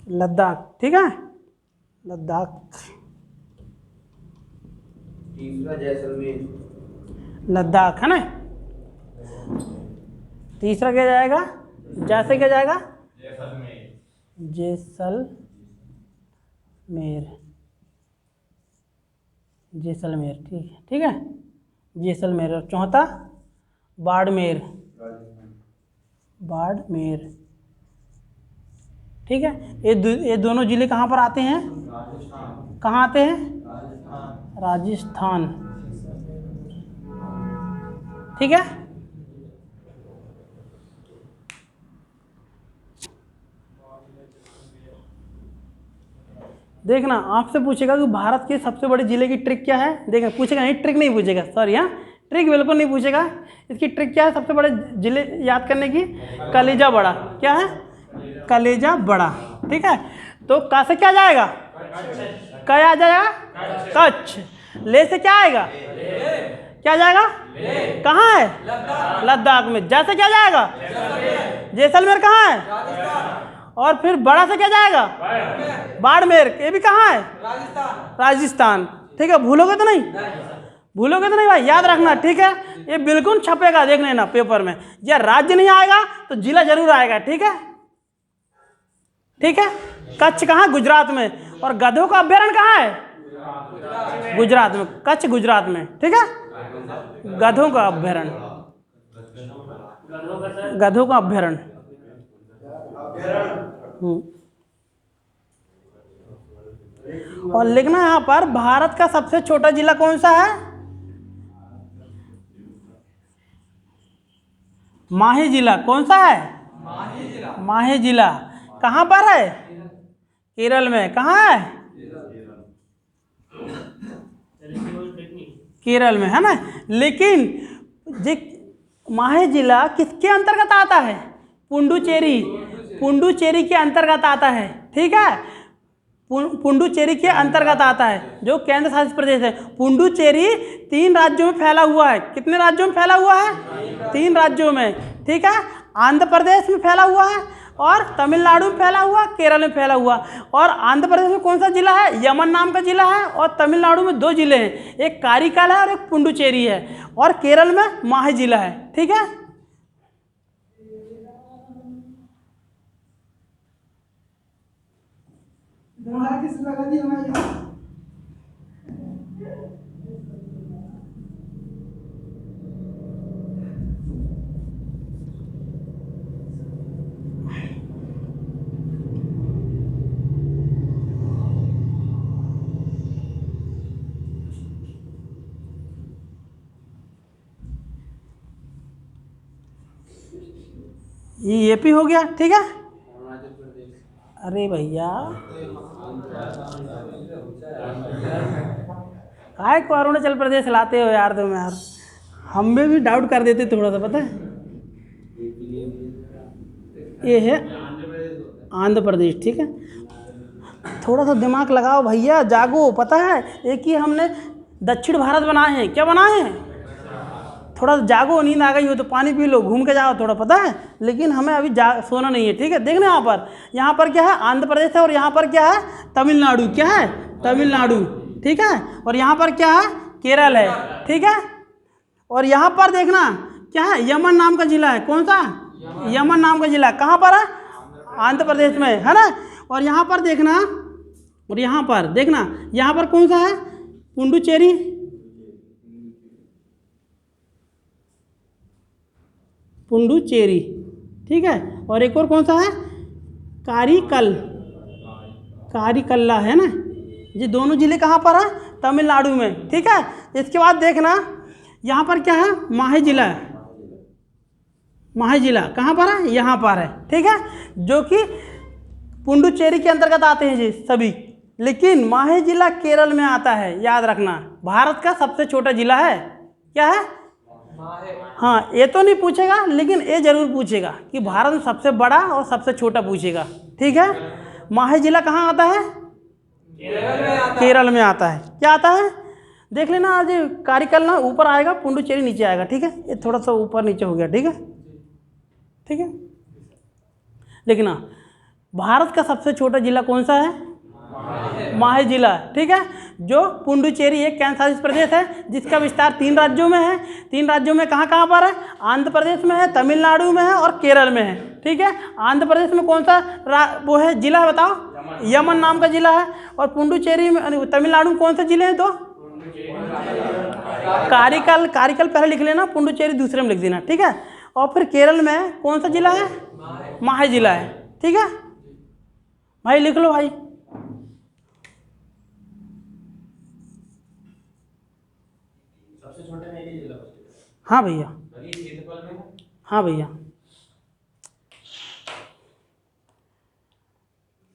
लद्दाख। ठीक है, लद्दाख,
तीसरा जैसलमेर,
लद्दाख है ना। तीसरा क्या जाएगा, जैसे क्या जाएगा, जैसलमेर, जैसलमेर। ठीक है, ठीक है, जैसलमेर। और चौथा बाड़मेर, बाड़मेर। ठीक है, ये दोनों जिले कहाँ पर आते हैं, कहाँ आते हैं, राजस्थान। ठीक है, देखना आपसे पूछेगा कि भारत के सबसे बड़े जिले की ट्रिक क्या है। देखना पूछेगा, नहीं ट्रिक नहीं पूछेगा, सॉरी, हाँ ट्रिक बिल्कुल नहीं पूछेगा। इसकी ट्रिक क्या है, सबसे बड़े जिले याद करने की, कलेजा बड़ा। क्या है, कलेजा बड़ा। ठीक है, तो का से क्या जाएगा, क्या आ जाएगा, कच्छ। ले से क्या आएगा, क्या जाएगा, कहाँ है, लद्दाख में। जैसे क्या जाएगा, जैसलमेर कहाँ है, और फिर बड़ा से क्या जाएगा, बाड़मेर। ये भी कहाँ है, राजस्थान। ठीक है, भूलोगे तो नहीं, भूलोगे तो नहीं भाई, याद रखना। ठीक है, ये बिल्कुल छपेगा, देख लेना पेपर में। या राज्य नहीं आएगा तो जिला जरूर आएगा। ठीक है, ठीक है, कच्छ कहाँ, गुजरात में। और गधों का अभ्यारण्य कहाँ है, गुजरात में, कच्छ गुजरात में। ठीक है, गधों का अभ्यारण्य, गधों का अभ्यारण्य। और लिखना यहाँ पर, भारत का सबसे छोटा जिला कौन सा है, माही जिला। कौन सा है, माही जिला। कहाँ पर है, केरल में। कहाँ है, केरल में है ना। लेकिन माही जिला किसके अंतर्गत आता है, पुडुचेरी, पुडुचेरी के अंतर्गत आता है। ठीक है, पुडुचेरी के अंतर्गत आता है, जो केंद्र शासित प्रदेश है। पुडुचेरी 3 राज्यों में फैला हुआ है। कितने राज्यों में फैला हुआ है, 3 राज्यों में। ठीक है, आंध्र प्रदेश में फैला हुआ है, और तमिलनाडु में फैला हुआ, केरल में फैला हुआ। और आंध्र प्रदेश में कौन सा जिला है, यमन नाम का जिला है। और तमिलनाडु में 2 जिले हैं, एक कारिकाल है और एक पुडुचेरी है। और केरल में माही जिला है। ठीक है, ये एपी हो गया। ठीक है, अरे भैया काय को अरुणाचल प्रदेश लाते हो यार तुम यार, हम भी डाउट कर देते थोड़ा सा, पता है। ये है आंध्र प्रदेश, ठीक है। थोड़ा सा दिमाग लगाओ भैया, जागो, पता है एक ही हमने दक्षिण भारत बनाए हैं, क्या बनाए हैं। थोड़ा जागो, नींद आ गई हो तो पानी पी लो, घूम के जाओ थोड़ा, पता है। लेकिन हमें अभी सोना नहीं है, ठीक है। देखना यहाँ पर क्या है, आंध्र प्रदेश है, और यहाँ पर क्या है, तमिलनाडु, क्या है, तमिलनाडु, ठीक है। और यहाँ पर क्या है, केरल है, ठीक है। और यहाँ पर देखना क्या है, यमन नाम का जिला है, कौन सा, यमन नाम का जिला, कहाँ पर है, आंध्र प्रदेश में, है ना। और यहाँ पर देखना, और यहाँ पर देखना, यहाँ पर कौन सा है, पुडुचेरी, पुडुचेरी, ठीक है। और एक और कौन सा है, कारिकल्ला, है ना। ये दोनों जिले कहाँ पर है, तमिलनाडु में, ठीक है। इसके बाद देखना यहाँ पर क्या है, माहे जिला है, माहे जिला कहाँ पर है, यहाँ पर है, ठीक है। जो कि पुडुचेरी के अंतर्गत आते हैं जी सभी, लेकिन माहे जिला केरल में आता है, याद रखना। भारत का सबसे छोटा जिला है, क्या है, हाँ। ये तो नहीं पूछेगा, लेकिन ये जरूर पूछेगा कि भारत में सबसे बड़ा और सबसे छोटा पूछेगा, ठीक है। माहे जिला कहाँ आता है, केरल में आता है, क्या आता है, देख लेना। आज कारिकल ना ऊपर आएगा, पुडुचेरी नीचे आएगा, ठीक है। ये थोड़ा सा ऊपर नीचे हो गया, ठीक है, ठीक है। देखना भारत का सबसे छोटा जिला कौन सा है, माहे जिला, ठीक है। जो पुडुचेरी एक केंद्र शासित प्रदेश है, जिसका विस्तार 3 राज्यों में है। 3 राज्यों में कहाँ कहाँ पर है, आंध्र प्रदेश में है, तमिलनाडु में है और केरल में है, ठीक है। आंध्र प्रदेश में कौन सा वो है जिला है, बताओ, यमन नाम का जिला है। और पुडुचेरी में, तमिलनाडु में कौन से जिले हैं, दो, कारिकल पहले लिख लेना, पुडुचेरी दूसरे में लिख देना, ठीक है। और फिर केरल में कौन सा जिला है, माहे जिला है, ठीक है भाई, लिख लो भाई।
सबसे छोटे में यही जिला,
हाँ भैया, हाँ भैया।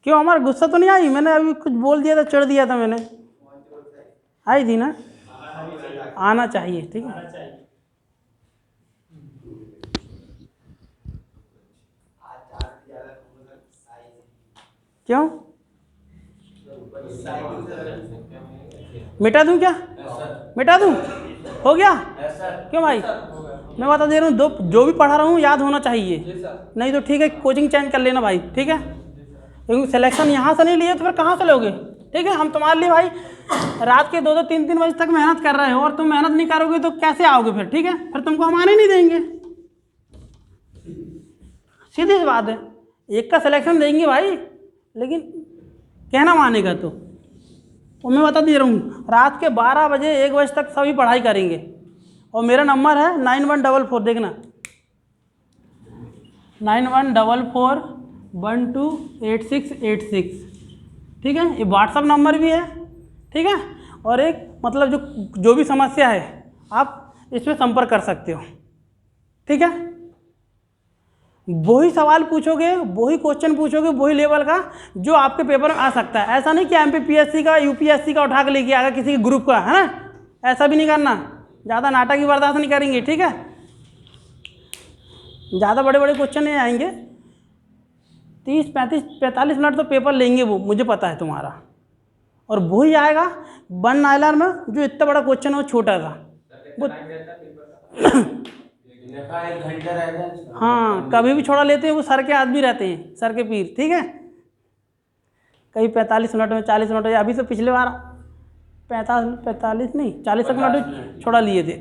क्यों, हमारा गुस्सा तो नहीं आई, मैंने अभी कुछ बोल दिया था, चढ़ दिया था मैंने, आई थी ना, आना चाहिए, ठीक है। क्यों, मिटा दूं क्या, मिटा दूं, हो गया, क्यों भाई, मैं बता दे रहा हूँ, जो भी पढ़ा रहा हूँ याद होना चाहिए, नहीं तो ठीक है कोचिंग चेंज कर लेना भाई, ठीक है। क्योंकि सिलेक्शन यहाँ से नहीं लिए तो फिर कहाँ से लोगे, ठीक है। हम तुम्हारे लिए भाई रात के 2-2 3-3 बजे तक मेहनत कर रहे हो, और तुम मेहनत नहीं करोगे तो कैसे आओगे फिर, ठीक है। फिर तुमको हम आने नहीं देंगे, सीधी सी बात है। एक का सिलेक्शन देंगे भाई, लेकिन कहना मानेगा तो मैं बता दे रहा हूँ, रात के 12 बजे 1 बजे तक सभी पढ़ाई करेंगे। और मेरा नंबर है 9144, देखना 9144128686, ठीक है। ये व्हाट्सअप नंबर भी है, ठीक है। और एक मतलब जो भी समस्या है आप इसमें संपर्क कर सकते हो, ठीक है। वही सवाल पूछोगे, वही क्वेश्चन पूछोगे, वही लेवल का जो आपके पेपर में आ सकता है। ऐसा नहीं कि MPPSC का UPSC का उठा के लेके आएगा किसी के ग्रुप का, है ना, ऐसा भी नहीं करना। ज़्यादा नाटक की बर्दाश्त नहीं करेंगे, ठीक है। ज़्यादा बड़े बड़े क्वेश्चन नहीं आएंगे, 30-35-45 मिनट तो पेपर लेंगे वो, मुझे पता है तुम्हारा। और वही आएगा 1 नाइलर में जो इतना बड़ा क्वेश्चन है वो छोटा था वो
1 घंटा रहता है।
हाँ, कभी भी छोड़ा लेते हैं, वो सर के आदमी रहते हैं, सर के पीर, ठीक है। कभी 45 मिनट में, 40 मिनट में, अभी तो पिछले बार 45 नहीं 40 मिनट में छोड़ा लिए थे।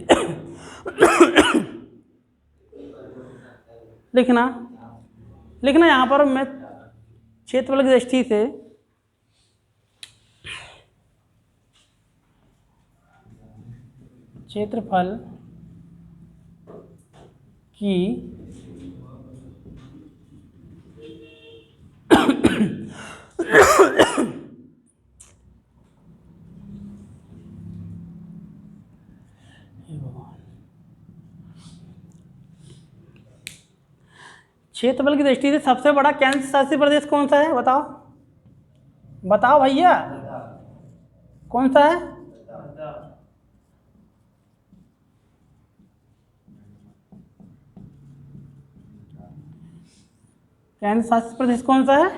लिखना यहाँ पर मैं क्षेत्रफल की दृष्टि से क्षेत्रफल की क्षेत्रफल की दृष्टि से सबसे बड़ा केंद्र शासित प्रदेश कौन सा है? बताओ बताओ भैया, कौन सा है? केंद्र शासित प्रदेश कौन सा है?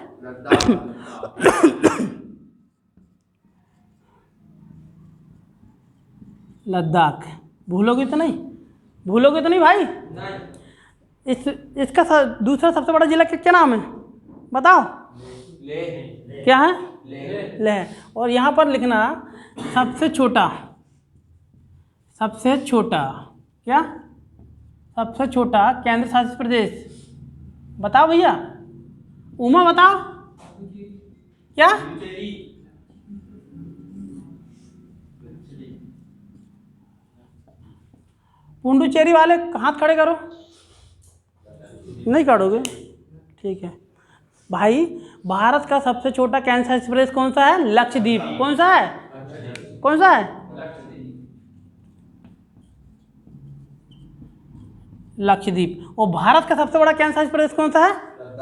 लद्दाख। भूलोगे तो नहीं? भूलोगे तो नहीं भाई? इसका दूसरा सबसे बड़ा जिला क्या नाम है? बताओ।
लेह।
क्या है?
लेह।
और यहाँ पर लिखना सबसे छोटा, सबसे छोटा क्या? सबसे छोटा केंद्र शासित प्रदेश बताओ भैया। उमा बताओ क्या? पुंडुचेरी वाले हाथ खड़े करो। नहीं करोगे? ठीक है भाई। भारत का सबसे छोटा केंद्र शासित प्रदेश कौन सा है? लक्षद्वीप। कौन सा है? कौन सा है? लक्षद्वीप। और भारत का सबसे बड़ा केंद्र शासित प्रदेश कौन सा है?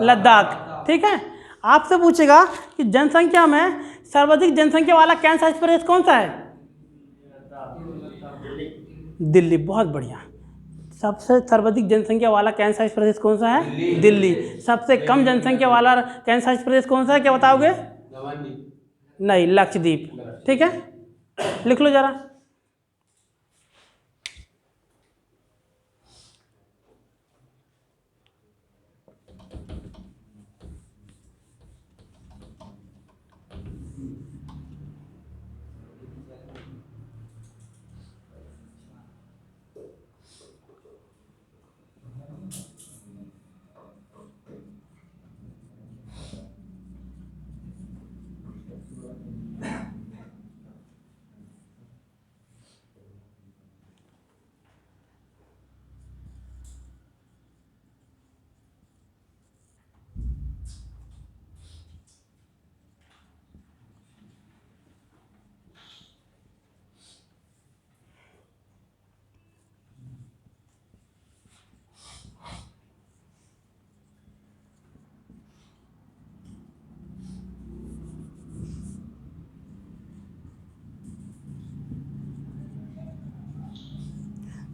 लद्दाख। ठीक है। आपसे पूछेगा कि जनसंख्या में सर्वाधिक जनसंख्या वाला केंद्र शासित प्रदेश कौन सा है? दिल्ली। बहुत बढ़िया। सबसे सर्वाधिक जनसंख्या वाला केंद्र शासित प्रदेश कौन सा है? दिल्ली। सबसे कम जनसंख्या वाला केंद्र शासित प्रदेश कौन सा है? क्या बताओगे? नहीं, लक्षद्वीप। ठीक है, लिख लो जरा।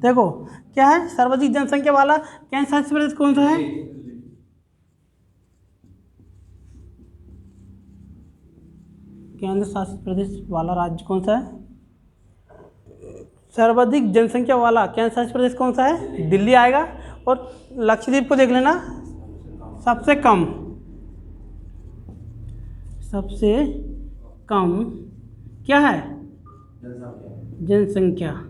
देखो क्या है? सर्वाधिक जनसंख्या वाला केंद्र शासित प्रदेश कौन सा है? केंद्र शासित प्रदेश वाला राज्य कौन सा है? सर्वाधिक जनसंख्या वाला केंद्र शासित प्रदेश कौन सा है? दिल्ली आएगा। और लक्षद्वीप को देख लेना, सबसे कम, सबसे कम क्या है? जनसंख्या।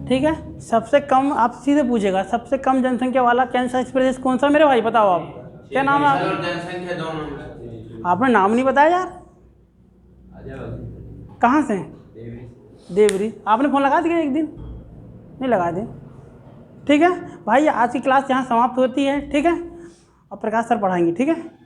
ठीक है। सबसे कम, आप सीधे पूछेगा सबसे कम जनसंख्या वाला केंद्र शासित प्रदेश कौन सा? मेरे भाई बताओ आप, क्या नाम है आप?
जनसंख्या दोनों।
आपने नाम नहीं बताया यार। कहाँ से? देवरी। आपने फ़ोन लगा दिया एक दिन? नहीं लगा दिया। ठीक है भाई, आज की क्लास यहाँ समाप्त होती है। ठीक है, और प्रकाश सर पढ़ाएंगे। ठीक है।